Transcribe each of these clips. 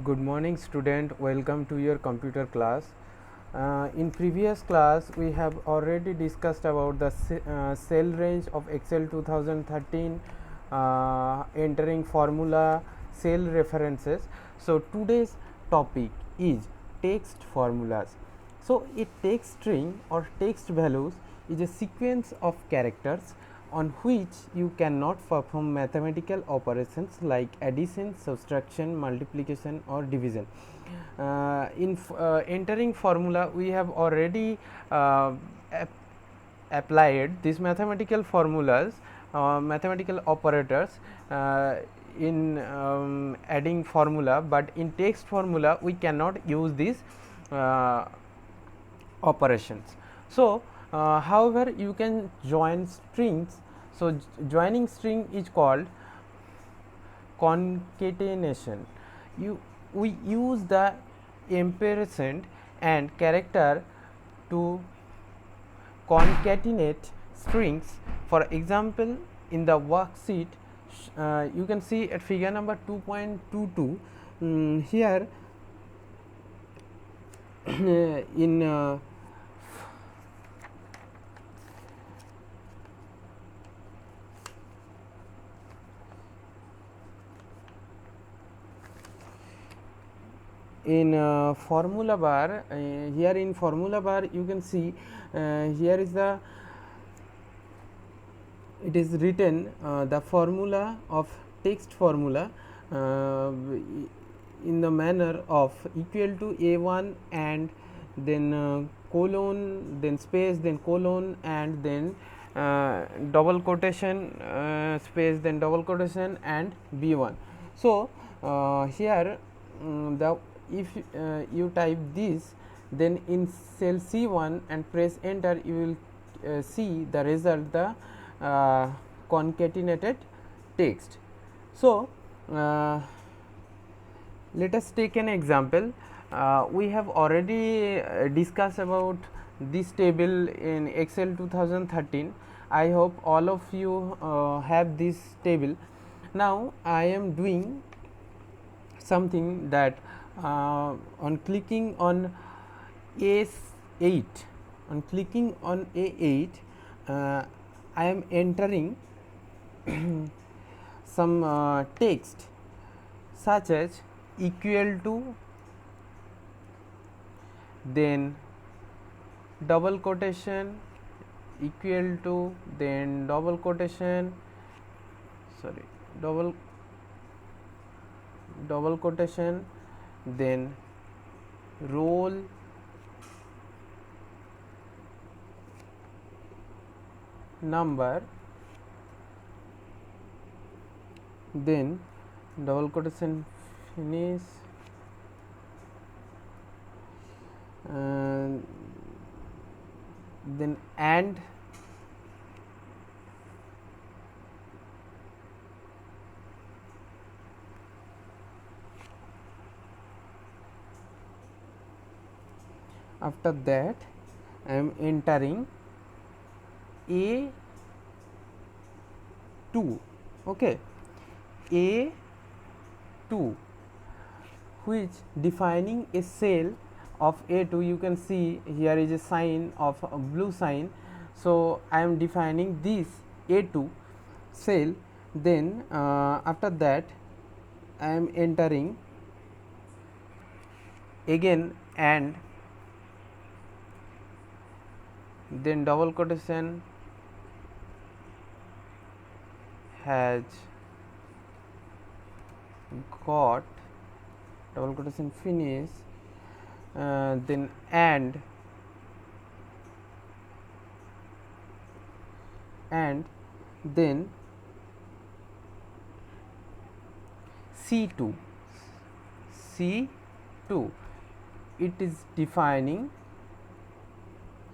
Good morning student, welcome to your computer class. In previous class we have already discussed about the cell range of Excel 2013, entering formula, cell references. So today's topic is text formulas. So a text string or text values is a sequence of characters on which you cannot perform mathematical operations like addition, subtraction, multiplication or division. In entering formula we have already applied these mathematical formulas, mathematical operators in adding formula, but in text formula we cannot use these uh, operations. So however you can join strings. So joining string is called concatenation. We use the ampersand and character to concatenate strings. For example, in the worksheet, you can see at figure number 2.22, here in formula bar, here in formula bar you can see here is the it is written the formula of text formula in the manner of equal to a1 and then colon, then space, then colon, and then double quotation, space, then double quotation, and b1. So here the if you type this, then in cell c1 and press enter, you will see the result, the concatenated text. So let us take an example. We have already discussed about this table in Excel 2013. I hope all of you have this table. Now I am doing something that on clicking on A8, on clicking on A8, I am entering some text such as equal to, then double quotation, equal to, then double quotation, sorry, double quotation, then roll number, then double quotation, finish, then and after that I am entering A2, okay, A2, which defining a cell of A2. You can see here is a sign of a blue sign. So I am defining this A2 cell. Then after that I am entering again and then double quotation has got, double quotation, finish, then and then C2, C2, it is defining,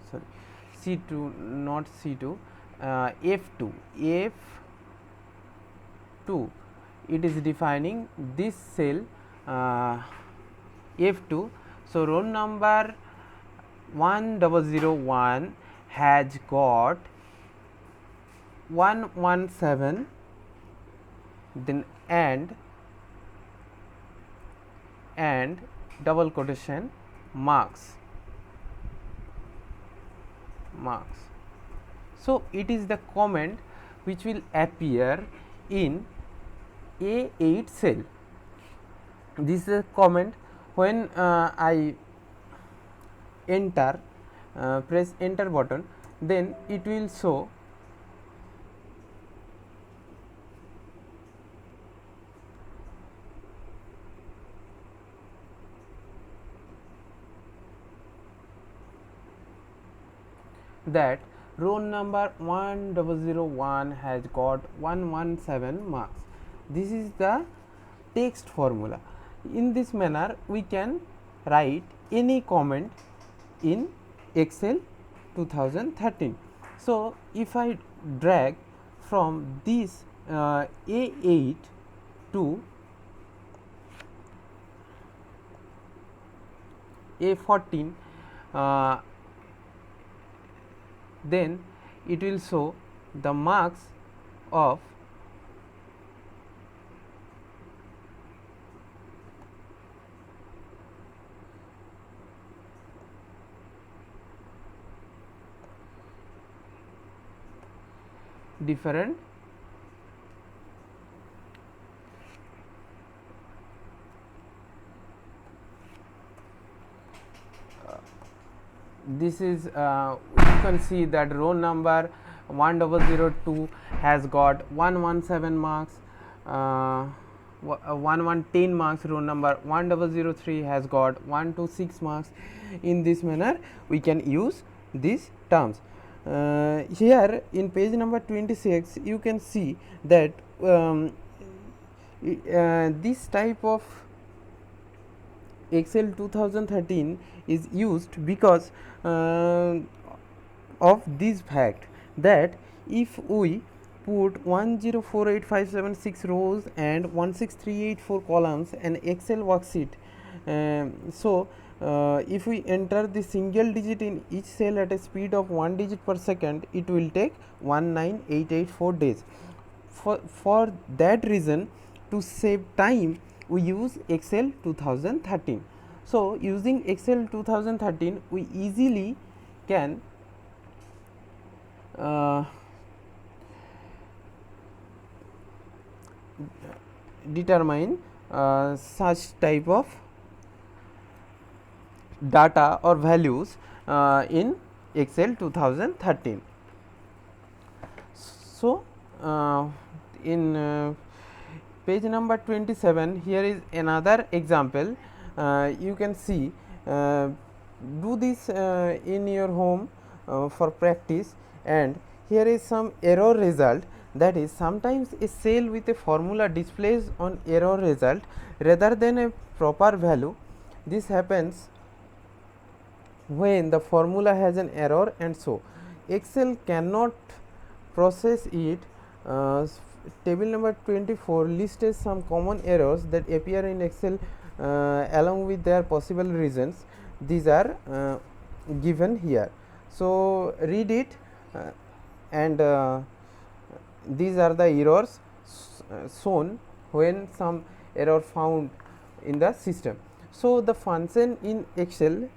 sorry, C2, not C2, F2, F2, it is defining this cell F2. So roll number 1001 has got 117, then and and double quotation marks. So it is the comment which will appear in A8 cell. This is a comment when I enter, press enter button, then it will show that roll number 1001 has got 117 marks. This is the text formula. In this manner we can write any comment in Excel 2013. So if I drag from this A8 to A14, then it will show the marks of different this is you can see that row number 1002 has got 117 marks, 1110 marks. Row number 1003 has got 126 marks. In this manner we can use these terms. Here in page number 26 you can see that this type of Excel 2013 is used because of this fact that if we put 1048576 rows and 16384 columns in Excel worksheet, so if we enter the single digit in each cell at a speed of 1 digit per second, it will take 19884 days. For that reason, to save time, we use Excel 2013. So using Excel 2013 we easily can determine such type of data or values in Excel 2013. So in page number 27, here is another example. You can see, do this in your home for practice, and here is some error result. That is, sometimes a cell with a formula displays on error result rather than a proper value. This happens when the formula has an error, and so Excel cannot process it. Table number 24 lists some common errors that appear in Excel along with their possible reasons. These are given here. So read it and these are the errors shown when some error found in the system. So the function in Excel,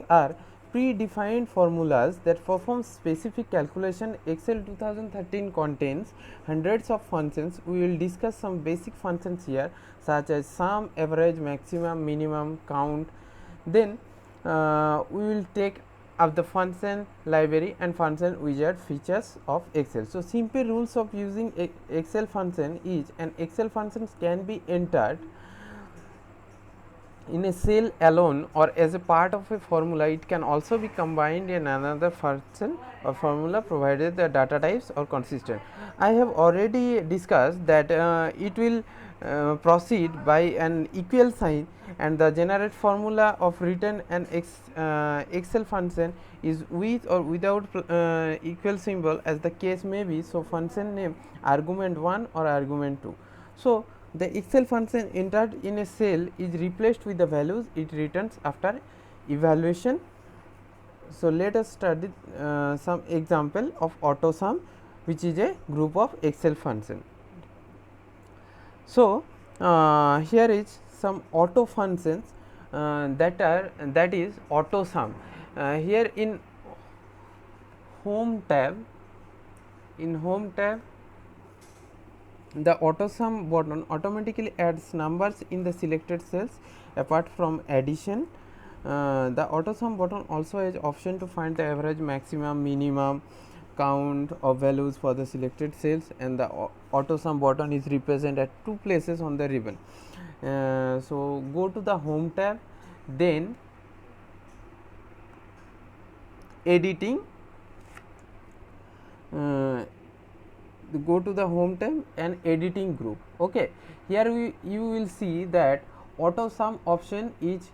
are predefined formulas that perform specific calculation. Excel 2013 contains hundreds of functions. We will discuss some basic functions here, such as sum, average, maximum, minimum, count. Then we will take up the function library and function wizard features of Excel. So simple rules of using Excel function is: an Excel function can be entered in a cell alone or as a part of a formula. It can also be combined in another function or formula provided the data types are consistent. I have already discussed that it will proceed by an equal sign, and the generate formula of written an Excel function is with or without equal symbol as the case may be. So function name argument 1 or argument 2. So the Excel function entered in a cell is replaced with the values it returns after evaluation. So let us study some example of AutoSum, which is a group of Excel function. So here is some auto functions that is auto sum. Here in home tab, the auto sum button automatically adds numbers in the selected cells. Apart from addition, the auto sum button also has option to find the average, maximum, minimum count of values for the selected cells, and the auto sum button is represented at two places on the ribbon. So go to the home tab, then editing, go to the home tab and editing group. Okay, here you will see that auto sum option is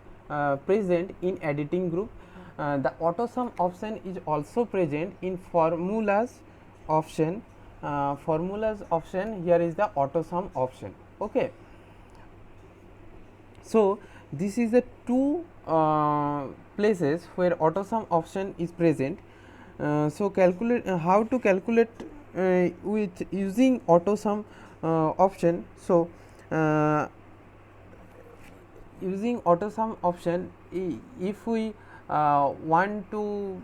present in editing group. The auto sum option is also present in formulas option. Formulas option, here is the auto sum option. Okay, so this is the two places where auto sum option is present. So calculate how to calculate with using auto sum option. So using auto sum option, if we want to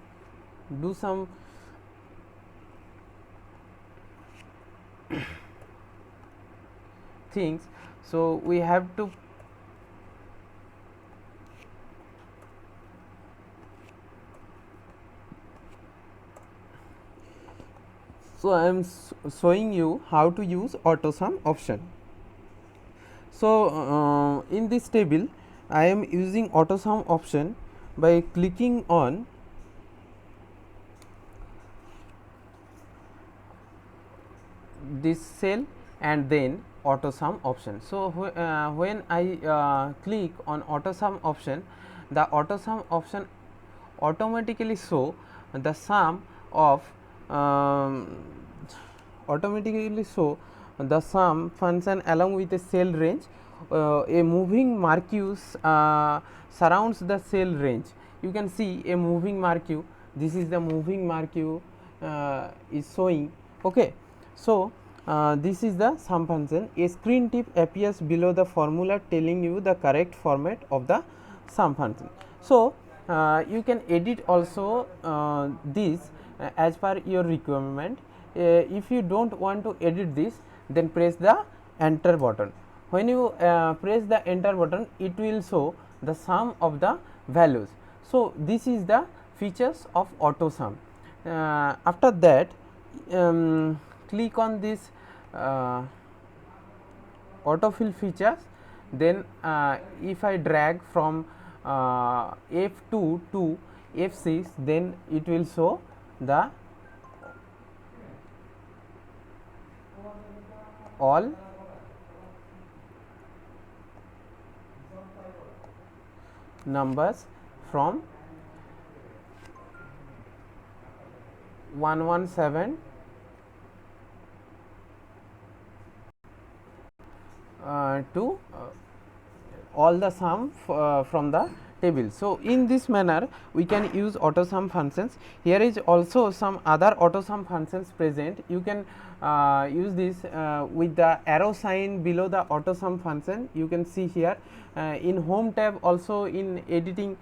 do some things, so we have to so I am showing you how to use auto sum option. So in this table I am using auto sum option by clicking on this cell and then auto sum option. So when I click on auto sum option, the auto sum option automatically show the sum of the sum function along with a cell range. A moving marquee surrounds the cell range. You can see a moving marquee. This is the moving marquee is showing. Okay, so this is the sum function. A screen tip appears below the formula telling you the correct format of the sum function. So you can edit also this as per your requirement. If you don't want to edit this, then press the enter button. When you press the enter button, it will show the sum of the values. So this is the features of auto sum. After that, click on this autofill features. Then if I drag from F2 to F6, then it will show the all numbers from 117 to all the sum from the table. So in this manner we can use auto sum functions. Here is also some other auto sum functions present. You can use this with the arrow sign below the auto sum function. You can see here in home tab, also in editing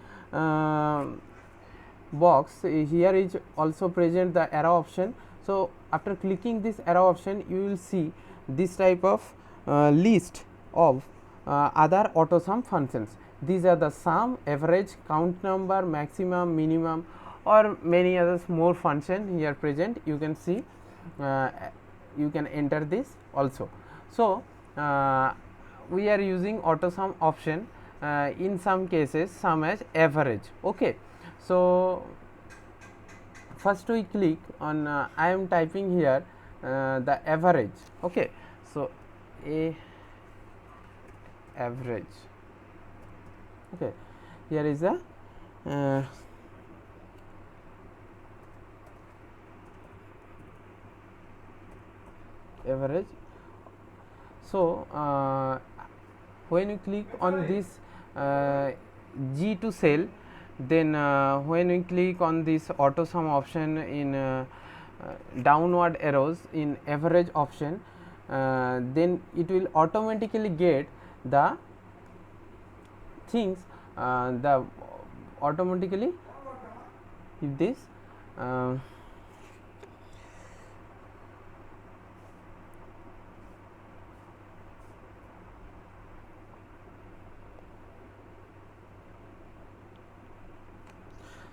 box, here is also present the arrow option. So after clicking this arrow option, you will see this type of list of other auto sum functions. These are the sum, average, count number, maximum, minimum, or many others more function here present. You can see, you can enter this also. So we are using auto sum option in some cases, sum as average. Okay, so first we click on I am typing here the average. Okay, so a average. Okay, here is the average. So when you click on this G2 cell, then when we click on this auto sum option in downward arrows in average option, then it will automatically get the things, the automatically if this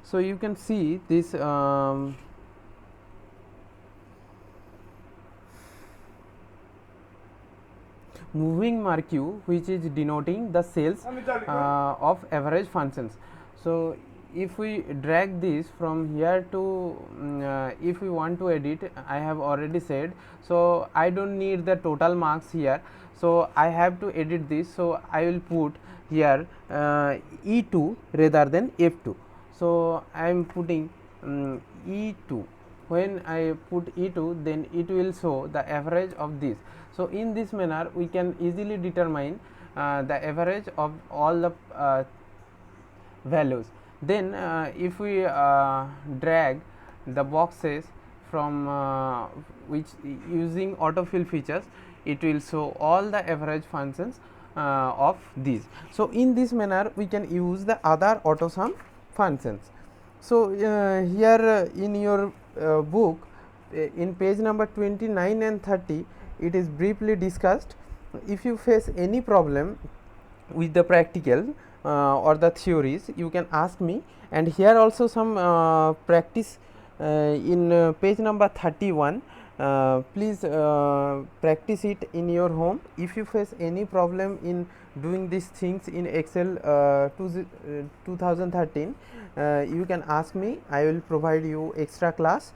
so you can see this moving marque which is denoting the cells of average functions. So if we drag this from here to if we want to edit, I have already said, so I don't need the total marks here, so I have to edit this. So I will put here E2 rather than F2. So I am putting E2. When I put E2, then it will show the average of this. So in this manner we can easily determine the average of all the values. Then if we drag the boxes from which using autofill features, it will show all the average functions of these. So in this manner we can use the other AutoSum functions. So here in your book in page number 29 and 30 it is briefly discussed. If you face any problem with the practical or the theories, you can ask me, and here also some practice in page number 31. Please practice it in your home. If you face any problem in doing these things in Excel 2013, you can ask me. I will provide you extra class.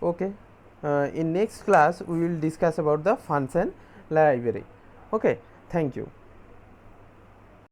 Okay. In next class we will discuss about the function library. Okay, thank you.